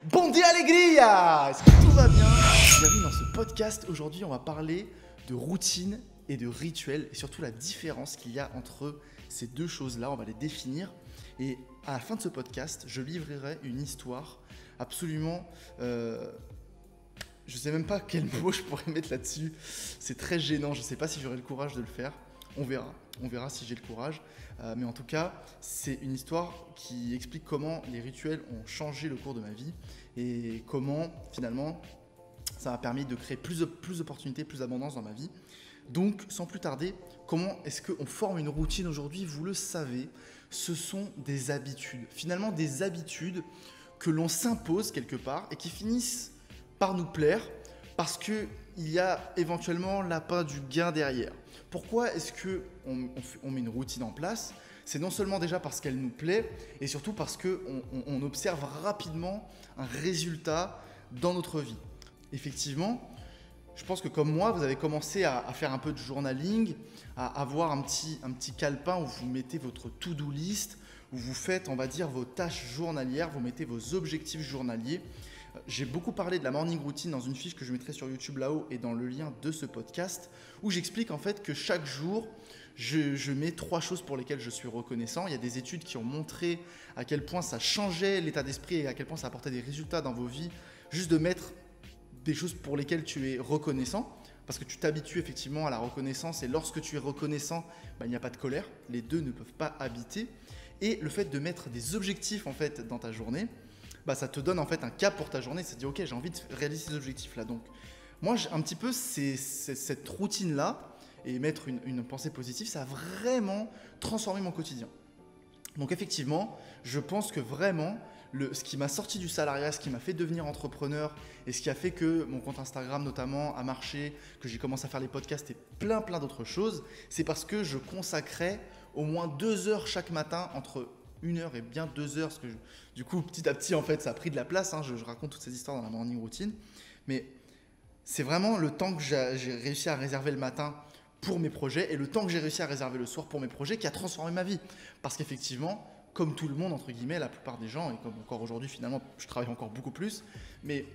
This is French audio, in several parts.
Bonjour alegría! Est-ce que tout va bien? Bienvenue dans ce podcast. Aujourd'hui, on va parler de routine et de rituel et surtout la différence qu'il y a entre ces deux choses-là. On va les définir et à la fin de ce podcast, je livrerai une histoire absolument... je sais même pas quel mot je pourrais mettre là-dessus. C'est très gênant. Je sais pas si j'aurai le courage de le faire. On verra si j'ai le courage. Mais en tout cas, c'est une histoire qui explique comment les rituels ont changé le cours de ma vie et comment, finalement, ça m'a permis de créer plus d'opportunités, plus d'abondance dans ma vie. Donc, sans plus tarder, comment est-ce qu'on forme une routine aujourd'hui? Vous le savez, ce sont des habitudes. Finalement, des habitudes que l'on s'impose quelque part et qui finissent par nous plaire parce qu'il y a éventuellement l'appât du gain derrière. Pourquoi est-ce qu'on met une routine en place? C'est non seulement déjà parce qu'elle nous plaît, et surtout parce qu'on observe rapidement un résultat dans notre vie. Effectivement, je pense que comme moi, vous avez commencé à faire un peu de journaling, à avoir un petit calepin où vous mettez votre to-do list, où vous faites, on va dire, vos tâches journalières, vous mettez vos objectifs journaliers. J'ai beaucoup parlé de la morning routine dans une fiche que je mettrai sur YouTube là-haut et dans le lien de ce podcast où j'explique en fait que chaque jour, je mets 3 choses pour lesquelles je suis reconnaissant. Il y a des études qui ont montré à quel point ça changeait l'état d'esprit et à quel point ça apportait des résultats dans vos vies, juste de mettre des choses pour lesquelles tu es reconnaissant parce que tu t'habitues effectivement à la reconnaissance et lorsque tu es reconnaissant, il n'y a pas de colère, les deux ne peuvent pas habiter. Et le fait de mettre des objectifs en fait dans ta journée, ça te donne en fait un cap pour ta journée. Ça te dit ok, j'ai envie de réaliser ces objectifs-là. Donc moi, un petit peu, c'est cette routine-là et mettre une pensée positive, ça a vraiment transformé mon quotidien. Donc effectivement, je pense que vraiment, ce qui m'a sorti du salariat, ce qui m'a fait devenir entrepreneur et ce qui a fait que mon compte Instagram notamment a marché, que j'ai commencé à faire les podcasts et plein d'autres choses, c'est parce que je consacrais au moins 2 heures chaque matin entre 1 heure et bien 2 heures, parce que du coup, petit à petit, en fait, ça a pris de la place. Je raconte toutes ces histoires dans la morning routine. Mais c'est vraiment le temps que j'ai réussi à réserver le matin pour mes projets et le temps que j'ai réussi à réserver le soir pour mes projets qui a transformé ma vie. Parce qu'effectivement, comme tout le monde, entre guillemets, la plupart des gens, et comme encore aujourd'hui, finalement, je travaille encore beaucoup plus, mais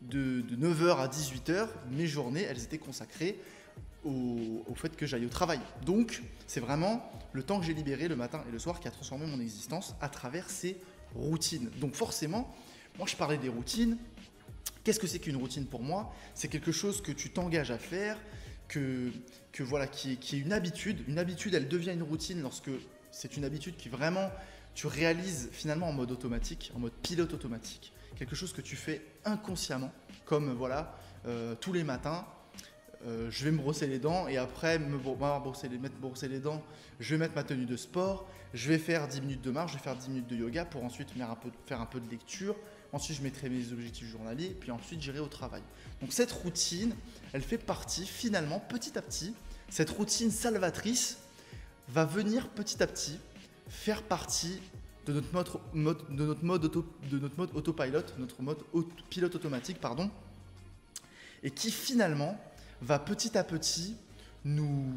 de 9h à 18h, mes journées, elles étaient consacrées au fait que j'aille au travail. Donc, c'est vraiment le temps que j'ai libéré le matin et le soir qui a transformé mon existence à travers ces routines. Donc forcément, moi je parlais des routines. Qu'est-ce que c'est qu'une routine pour moi? C'est quelque chose que tu t'engages à faire, qui est une habitude. Une habitude, elle devient une routine lorsque c'est une habitude qui vraiment tu réalises finalement en mode automatique, en mode pilote automatique. Quelque chose que tu fais inconsciemment, comme tous les matins. Je vais me brosser les dents et après m'avoir brosser les dents, je vais mettre ma tenue de sport, je vais faire 10 minutes de marche, je vais faire 10 minutes de yoga pour ensuite faire un peu de lecture. Ensuite, je mettrai mes objectifs journaliers, puis ensuite, j'irai au travail. Donc, cette routine, elle fait partie, finalement, petit à petit, cette routine salvatrice va venir petit à petit faire partie de notre mode autopilot, notre mode pilote automatique, et qui finalement va petit à petit nous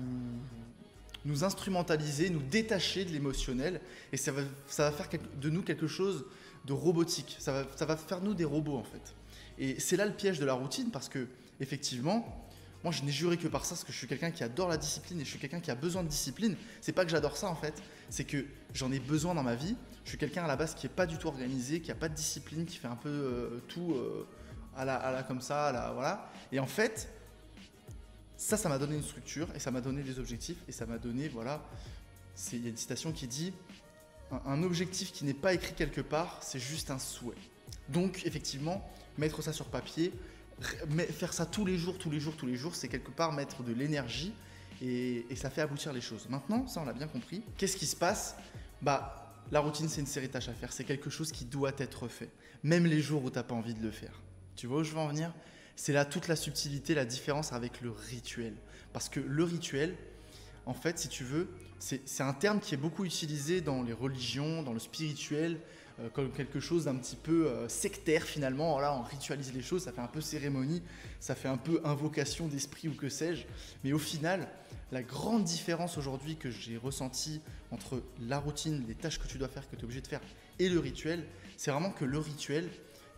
instrumentaliser, nous détacher de l'émotionnel et ça va faire de nous quelque chose de robotique. Ça va faire de nous des robots en fait. Et c'est là le piège de la routine parce que effectivement, moi je n'ai juré que par ça parce que je suis quelqu'un qui adore la discipline et je suis quelqu'un qui a besoin de discipline. C'est pas que j'adore ça en fait, c'est que j'en ai besoin dans ma vie. Je suis quelqu'un à la base qui n'est pas du tout organisé, qui n'a pas de discipline, qui fait un peu tout à la comme ça, voilà. Et en fait, ça m'a donné une structure et ça m'a donné des objectifs et ça m'a donné, il y a une citation qui dit « Un objectif qui n'est pas écrit quelque part, c'est juste un souhait ». Donc, effectivement, mettre ça sur papier, faire ça tous les jours, c'est quelque part mettre de l'énergie et ça fait aboutir les choses. Maintenant, ça on l'a bien compris. Qu'est-ce qui se passe? La routine, c'est une série de tâches à faire, c'est quelque chose qui doit être fait, même les jours où tu n'as pas envie de le faire. Tu vois où je veux en venir? C'est là toute la subtilité, la différence avec le rituel. Parce que le rituel, en fait, si tu veux, c'est un terme qui est beaucoup utilisé dans les religions, dans le spirituel, comme quelque chose d'un petit peu sectaire finalement. Voilà, on ritualise les choses, ça fait un peu cérémonie, ça fait un peu invocation d'esprit ou que sais-je. Mais au final, la grande différence aujourd'hui que j'ai ressentie entre la routine, les tâches que tu dois faire, que tu es obligé de faire, et le rituel, c'est vraiment que le rituel,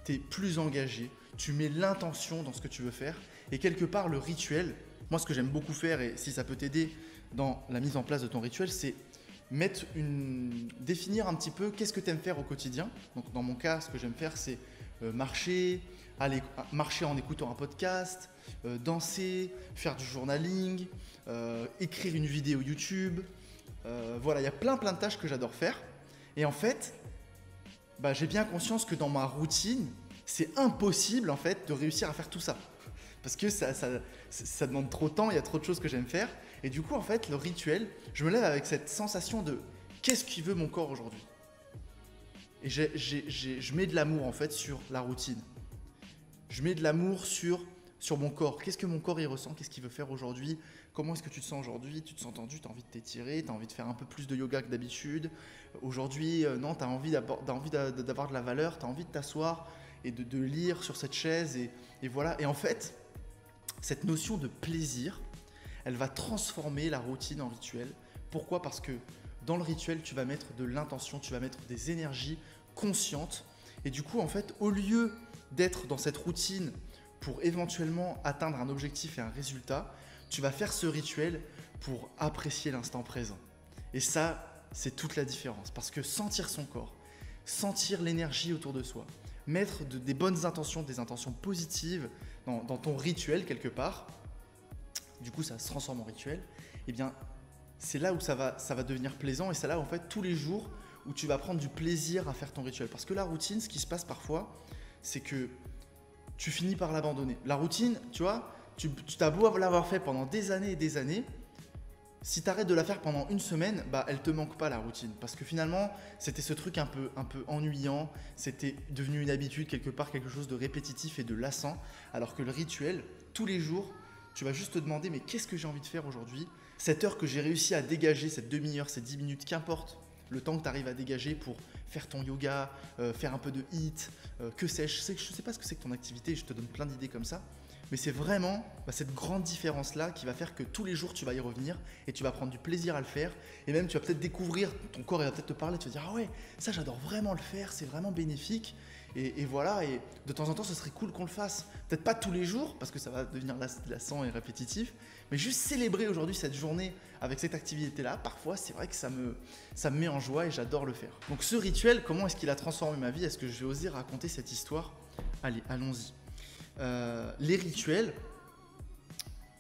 tu es plus engagé, tu mets l'intention dans ce que tu veux faire. Et quelque part, le rituel, moi ce que j'aime beaucoup faire, et si ça peut t'aider dans la mise en place de ton rituel, c'est définir un petit peu qu'est-ce que tu aimes faire au quotidien. Donc dans mon cas, ce que j'aime faire, c'est marcher en écoutant un podcast, danser, faire du journaling, écrire une vidéo YouTube. Voilà, il y a plein de tâches que j'adore faire. Et en fait, j'ai bien conscience que dans ma routine, c'est impossible en fait de réussir à faire tout ça. Parce que ça demande trop de temps, il y a trop de choses que j'aime faire. Et du coup, en fait, le rituel, je me lève avec cette sensation de qu'est-ce qu'il veut mon corps aujourd'hui. Et je mets de l'amour en fait sur la routine. Je mets de l'amour sur mon corps. Qu'est-ce que mon corps il ressent? Qu'est-ce qu'il veut faire aujourd'hui? Comment est-ce que tu te sens aujourd'hui? Tu te sens tendu? Tu as envie de t'étirer? Tu as envie de faire un peu plus de yoga que d'habitude? Aujourd'hui, non, tu as envie d'avoir de la valeur? Tu as envie de t'asseoir et de lire sur cette chaise et voilà. Et en fait, cette notion de plaisir, elle va transformer la routine en rituel. Pourquoi? Parce que dans le rituel, tu vas mettre de l'intention, tu vas mettre des énergies conscientes. Et du coup, en fait, au lieu d'être dans cette routine pour éventuellement atteindre un objectif et un résultat, tu vas faire ce rituel pour apprécier l'instant présent. Et ça, c'est toute la différence. Parce que sentir son corps, sentir l'énergie autour de soi, mettre des bonnes intentions, des intentions positives dans ton rituel quelque part, du coup ça se transforme en rituel, et bien c'est là où ça va devenir plaisant et c'est là en fait tous les jours où tu vas prendre du plaisir à faire ton rituel. Parce que la routine, ce qui se passe parfois, c'est que tu finis par l'abandonner. La routine, tu vois, tu t'as beau l'avoir fait pendant des années et des années, si tu arrêtes de la faire pendant une semaine, elle te manque pas la routine. Parce que finalement, c'était ce truc un peu ennuyant, c'était devenu une habitude quelque part, quelque chose de répétitif et de lassant. Alors que le rituel, tous les jours, tu vas juste te demander, mais qu'est-ce que j'ai envie de faire aujourd'hui? Cette heure que j'ai réussi à dégager, cette demi-heure, ces 10 minutes, qu'importe le temps que tu arrives à dégager pour faire ton yoga, faire un peu de HIIT, que sais-je. Je sais pas ce que c'est que ton activité, je te donne plein d'idées comme ça. Mais c'est vraiment cette grande différence-là qui va faire que tous les jours, tu vas y revenir et tu vas prendre du plaisir à le faire. Et même, tu vas peut-être découvrir, ton corps il va peut-être te parler, tu vas dire « Ah ouais, ça j'adore vraiment le faire, c'est vraiment bénéfique. » Et voilà, et de temps en temps, ce serait cool qu'on le fasse. Peut-être pas tous les jours, parce que ça va devenir lassant et répétitif, mais juste célébrer aujourd'hui cette journée avec cette activité-là, parfois, c'est vrai que ça me met en joie et j'adore le faire. Donc ce rituel, comment est-ce qu'il a transformé ma vie? Est-ce que je vais oser raconter cette histoire? Allez, allons-y. Les rituels,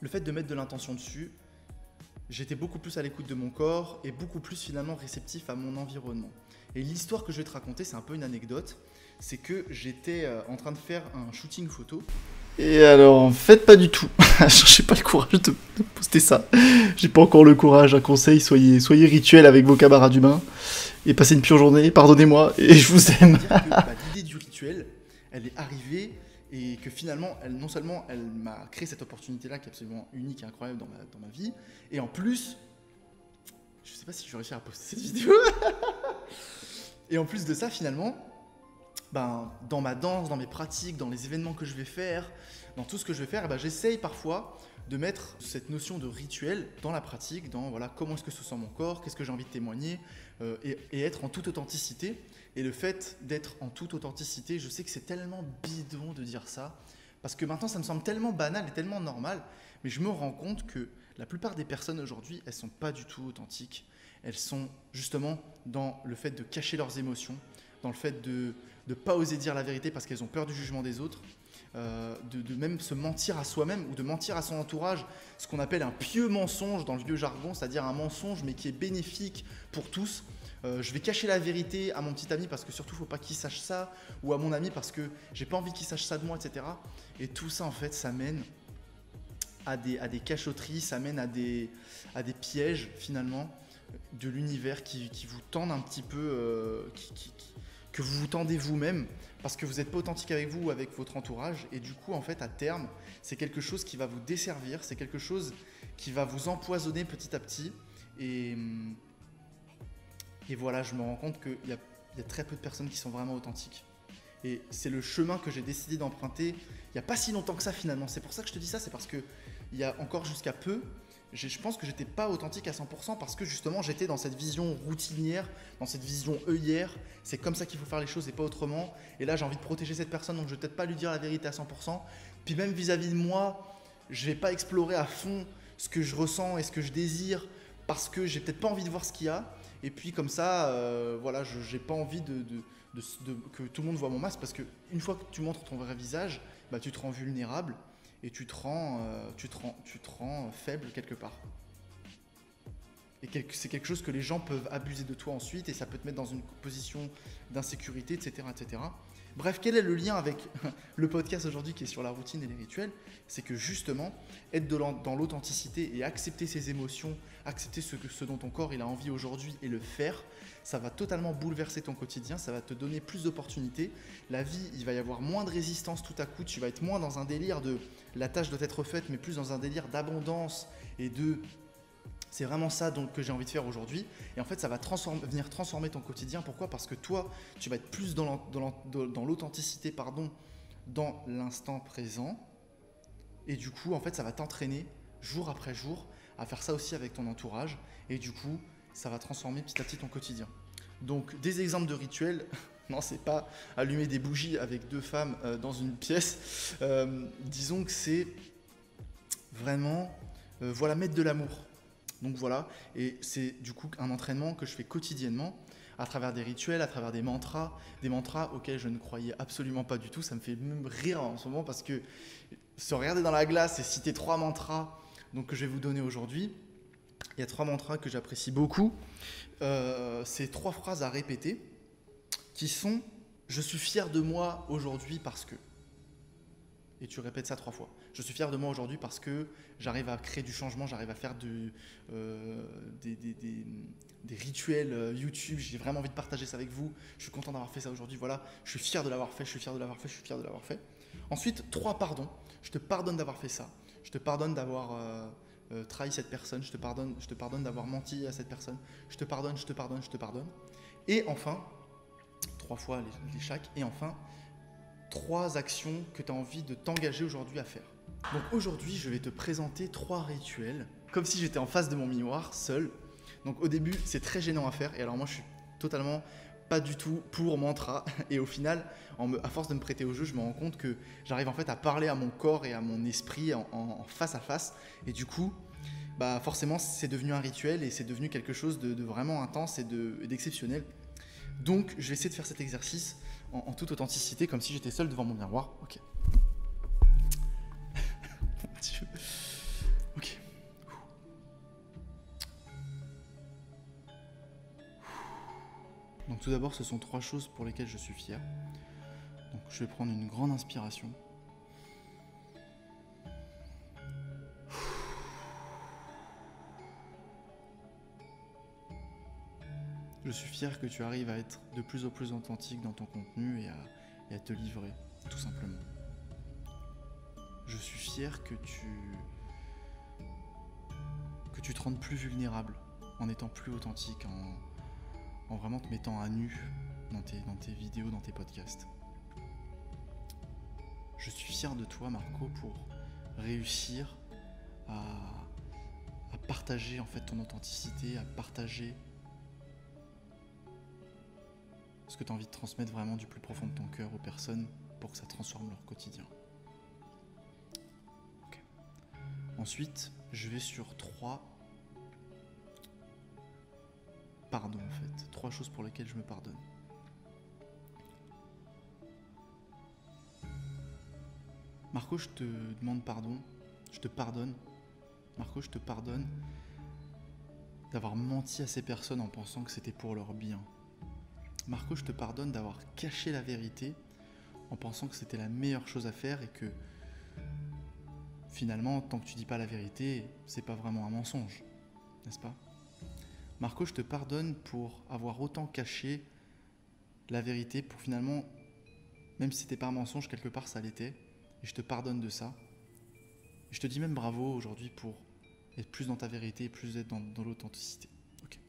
le fait de mettre de l'intention dessus, j'étais beaucoup plus à l'écoute de mon corps et beaucoup plus finalement réceptif à mon environnement. Et l'histoire que je vais te raconter, c'est un peu une anecdote, c'est que j'étais en train de faire un shooting photo. Et alors en fait pas du tout, j'ai pas le courage de poster ça, j'ai pas encore le courage, un conseil, soyez rituel avec vos camarades humains et passez une pure journée, pardonnez-moi et je vous aime. L'idée du rituel, elle est arrivée et que finalement, non seulement elle m'a créé cette opportunité-là qui est absolument unique et incroyable dans ma vie, et en plus, je sais pas si je vais réussir à poster cette vidéo, et en plus de ça finalement, dans ma danse, dans mes pratiques, dans les événements que je vais faire, dans tout ce que je vais faire, j'essaye parfois de mettre cette notion de rituel dans la pratique, dans voilà, comment est-ce que se sent mon corps, qu'est-ce que j'ai envie de témoigner, et être en toute authenticité. Et le fait d'être en toute authenticité, je sais que c'est tellement bidon de dire ça, parce que maintenant ça me semble tellement banal et tellement normal, mais je me rends compte que la plupart des personnes aujourd'hui, elles ne sont pas du tout authentiques. Elles sont justement dans le fait de cacher leurs émotions, dans le fait de ne pas oser dire la vérité parce qu'elles ont peur du jugement des autres, de même se mentir à soi-même ou de mentir à son entourage, ce qu'on appelle un pieux mensonge dans le vieux jargon, c'est-à-dire un mensonge mais qui est bénéfique pour tous. Je vais cacher la vérité à mon petit ami parce que surtout il ne faut pas qu'il sache ça, ou à mon ami parce que j'ai pas envie qu'il sache ça de moi, etc. Et tout ça en fait ça mène à des cachotteries, ça mène à des pièges finalement de l'univers qui vous tendent un petit peu, que vous vous tendez vous-même parce que vous n'êtes pas authentique avec vous ou avec votre entourage, et du coup en fait à terme c'est quelque chose qui va vous desservir, c'est quelque chose qui va vous empoisonner petit à petit, et voilà, je me rends compte qu'il y a très peu de personnes qui sont vraiment authentiques. Et c'est le chemin que j'ai décidé d'emprunter il n'y a pas si longtemps que ça finalement. C'est pour ça que je te dis ça, c'est parce qu'il y a encore jusqu'à peu, je pense que j'étais pas authentique à 100% parce que justement j'étais dans cette vision routinière, dans cette vision œillère. C'est comme ça qu'il faut faire les choses et pas autrement. Et là j'ai envie de protéger cette personne, donc je vais peut-être pas lui dire la vérité à 100%. Puis même vis-à-vis de moi, je vais pas explorer à fond ce que je ressens et ce que je désire parce que j'ai peut-être pas envie de voir ce qu'il y a. Et puis comme ça, voilà, j'ai pas envie que tout le monde voit mon masque parce que une fois que tu montres ton vrai visage, bah, tu te rends vulnérable. Et tu te rends faible quelque part. Et c'est quelque chose que les gens peuvent abuser de toi ensuite et ça peut te mettre dans une position d'insécurité, etc., etc. Bref, quel est le lien avec le podcast aujourd'hui qui est sur la routine et les rituels? C'est que justement, être dans l'authenticité et accepter ses émotions, accepter ce dont ton corps il a envie aujourd'hui et le faire, ça va totalement bouleverser ton quotidien, ça va te donner plus d'opportunités. La vie, il va y avoir moins de résistance tout à coup, tu vas être moins dans un délire de la tâche doit être faite, mais plus dans un délire d'abondance et de... C'est vraiment ça donc, que j'ai envie de faire aujourd'hui. Et en fait, ça va venir transformer ton quotidien. Pourquoi? Parce que toi, tu vas être plus dans l'authenticité, dans l'instant présent. Et du coup, en fait, ça va t'entraîner jour après jour à faire ça aussi avec ton entourage. Et du coup, ça va transformer petit à petit ton quotidien. Donc, des exemples de rituels. Non, c'est pas allumer des bougies avec deux femmes dans une pièce. Disons que c'est vraiment, mettre de l'amour. Donc voilà, et c'est du coup un entraînement que je fais quotidiennement à travers des rituels, à travers des mantras auxquels je ne croyais absolument pas du tout. Ça me fait même rire en ce moment parce que se regarder dans la glace et citer 3 mantras donc, que je vais vous donner aujourd'hui. Il y a 3 mantras que j'apprécie beaucoup. C'est 3 phrases à répéter qui sont « Je suis fier de moi aujourd'hui parce que ». Et tu répètes ça 3 fois. Je suis fier de moi aujourd'hui parce que j'arrive à créer du changement, j'arrive à faire des rituels YouTube. J'ai vraiment envie de partager ça avec vous. Je suis content d'avoir fait ça aujourd'hui. Voilà, je suis fier de l'avoir fait, je suis fier de l'avoir fait, je suis fier de l'avoir fait. Ensuite, 3 pardons. Je te pardonne d'avoir fait ça. Je te pardonne d'avoir trahi cette personne. Je te pardonne d'avoir menti à cette personne. Je te pardonne, je te pardonne, je te pardonne. Et enfin, 3 fois les chaque. Et enfin, 3 actions que tu as envie de t'engager aujourd'hui à faire. Donc aujourd'hui, je vais te présenter 3 rituels, comme si j'étais en face de mon miroir, seul. Donc au début, c'est très gênant à faire. Et alors moi, je suis totalement pas du tout pour mantra. Et au final, à force de me prêter au jeu, je me rends compte que j'arrive en fait à parler à mon corps et à mon esprit en face à face. Et du coup, bah forcément, c'est devenu un rituel et c'est devenu quelque chose de vraiment intense et d'exceptionnel. Donc, je vais essayer de faire cet exercice en toute authenticité, comme si j'étais seul devant mon miroir. Ok. Mon Dieu. Ok. Donc tout d'abord, ce sont 3 choses pour lesquelles je suis fier. Donc je vais prendre une grande inspiration. Je suis fier que tu arrives à être de plus en plus authentique dans ton contenu et à te livrer, tout simplement. Je suis fier que tu te rendes plus vulnérable en étant plus authentique, en vraiment te mettant à nu dans tes vidéos, dans tes podcasts. Je suis fier de toi, Marco, pour réussir à partager en fait ton authenticité, à partager ce que tu as envie de transmettre vraiment du plus profond de ton cœur aux personnes pour que ça transforme leur quotidien. Okay. Ensuite, je vais sur 3 pardons en fait. 3 choses pour lesquelles je me pardonne. Marco, je te demande pardon. Je te pardonne. Marco, je te pardonne d'avoir menti à ces personnes en pensant que c'était pour leur bien. Marco, je te pardonne d'avoir caché la vérité en pensant que c'était la meilleure chose à faire et que finalement, tant que tu dis pas la vérité, c'est pas vraiment un mensonge, n'est-ce pas? Marco, je te pardonne pour avoir autant caché la vérité pour finalement, même si c'était pas un mensonge, quelque part ça l'était, et je te pardonne de ça. Et je te dis même bravo aujourd'hui pour être plus dans ta vérité et plus être dans l'authenticité. Okay.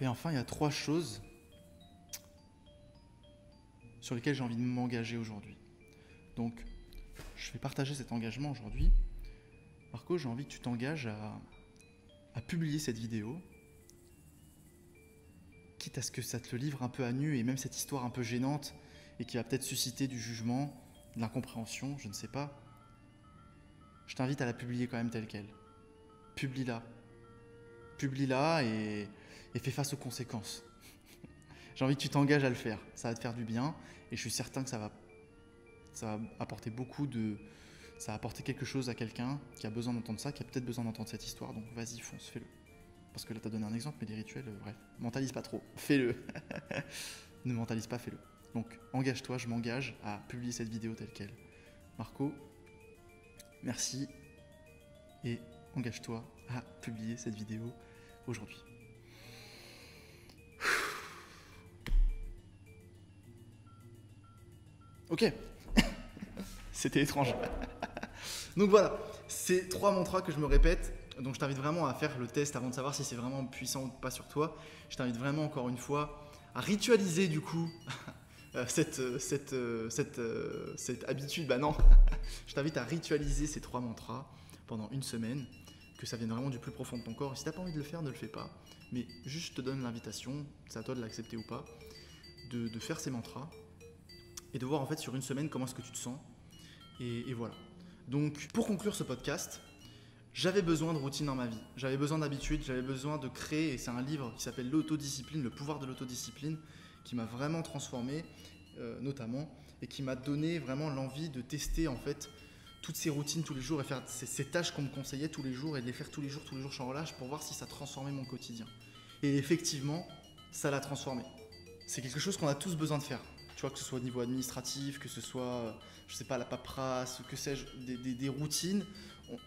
Et enfin, il y a 3 choses sur lesquelles j'ai envie de m'engager aujourd'hui. Donc, je vais partager cet engagement aujourd'hui. Marco, j'ai envie que tu t'engages à publier cette vidéo, quitte à ce que ça te le livre un peu à nu, et même cette histoire un peu gênante, et qui va peut-être susciter du jugement, de l'incompréhension, je ne sais pas. Je t'invite à la publier quand même telle qu'elle. Publie-la. Publie-la et fais face aux conséquences. J'ai envie que tu t'engages à le faire. Ça va te faire du bien, et je suis certain que ça va apporter ça va apporter quelque chose à quelqu'un qui a besoin d'entendre ça, qui a peut-être besoin d'entendre cette histoire. Donc vas-y, fonce, fais-le. Parce que là, tu as donné un exemple, mais les rituels, bref, mentalise pas trop, fais-le. Ne mentalise pas, fais-le. Donc, engage-toi, je m'engage à publier cette vidéo telle qu'elle. Marco, merci, et engage-toi à publier cette vidéo aujourd'hui. Ok, c'était étrange. Donc voilà, c'est 3 mantras que je me répète. Donc je t'invite vraiment à faire le test avant de savoir si c'est vraiment puissant ou pas sur toi. Je t'invite vraiment encore une fois à ritualiser du coup cette habitude. Bah non, je t'invite à ritualiser ces 3 mantras pendant une semaine, que ça vienne vraiment du plus profond de ton corps. Et si t'as pas envie de le faire, ne le fais pas. Mais juste je te donne l'invitation, c'est à toi de l'accepter ou pas, de faire ces mantras et de voir en fait sur une semaine comment est-ce que tu te sens. Et voilà. Donc pour conclure ce podcast, j'avais besoin de routine dans ma vie, j'avais besoin d'habitude, j'avais besoin de créer, et c'est un livre qui s'appelle L'autodiscipline, le pouvoir de l'autodiscipline, qui m'a vraiment transformé, notamment, et qui m'a donné vraiment l'envie de tester en fait toutes ces routines tous les jours et faire ces tâches qu'on me conseillait tous les jours et de les faire tous les jours sans relâche pour voir si ça transformait mon quotidien. Et effectivement, ça l'a transformé. C'est quelque chose qu'on a tous besoin de faire. Tu vois, que ce soit au niveau administratif, que ce soit, je sais pas, la paperasse, que sais-je, des routines.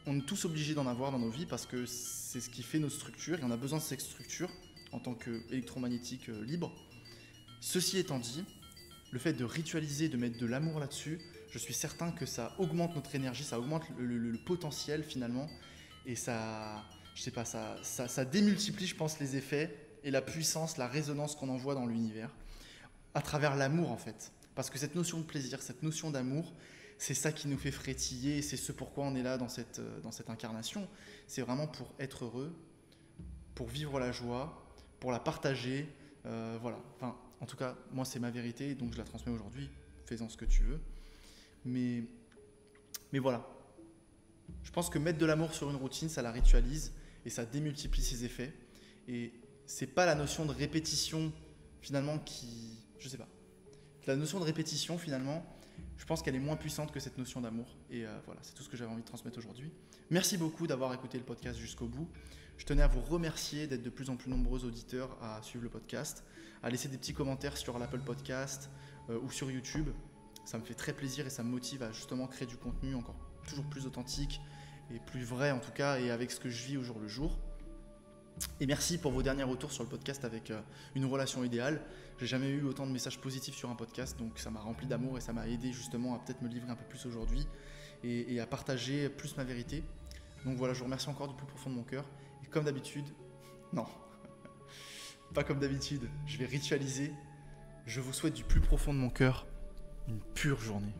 On est tous obligés d'en avoir dans nos vies parce que c'est ce qui fait nos structures et on a besoin de cette structure en tant qu'électromagnétique libre. Ceci étant dit, le fait de ritualiser, de mettre de l'amour là-dessus, je suis certain que ça augmente notre énergie, ça augmente le potentiel finalement et ça, je sais pas, ça démultiplie, je pense, les effets et la puissance, la résonance qu'on envoie dans l'univers à travers l'amour en fait. Parce que cette notion de plaisir, cette notion d'amour, c'est ça qui nous fait frétiller, c'est ce pourquoi on est là dans cette incarnation. C'est vraiment pour être heureux, pour vivre la joie, pour la partager. Voilà. Enfin, en tout cas, moi, c'est ma vérité, donc je la transmets aujourd'hui. Fais-en ce que tu veux. Mais voilà. Je pense que mettre de l'amour sur une routine, ça la ritualise et ça démultiplie ses effets. Et c'est pas la notion de répétition, finalement, qui... Je sais pas. La notion de répétition, finalement... Je pense qu'elle est moins puissante que cette notion d'amour. Et voilà, c'est tout ce que j'avais envie de transmettre aujourd'hui. Merci beaucoup d'avoir écouté le podcast jusqu'au bout. Je tenais à vous remercier d'être de plus en plus nombreux auditeurs à suivre le podcast, à laisser des petits commentaires sur l'Apple Podcast ou sur YouTube. Ça me fait très plaisir et ça me motive à justement créer du contenu encore toujours plus authentique et plus vrai en tout cas, et avec ce que je vis au jour le jour. Et merci pour vos derniers retours sur le podcast avec une relation idéale. J'ai jamais eu autant de messages positifs sur un podcast, donc ça m'a rempli d'amour et ça m'a aidé justement à peut-être me livrer un peu plus aujourd'hui et à partager plus ma vérité. Donc voilà, je vous remercie encore du plus profond de mon cœur. Et comme d'habitude, non, pas comme d'habitude, je vais ritualiser. Je vous souhaite du plus profond de mon cœur une pure journée.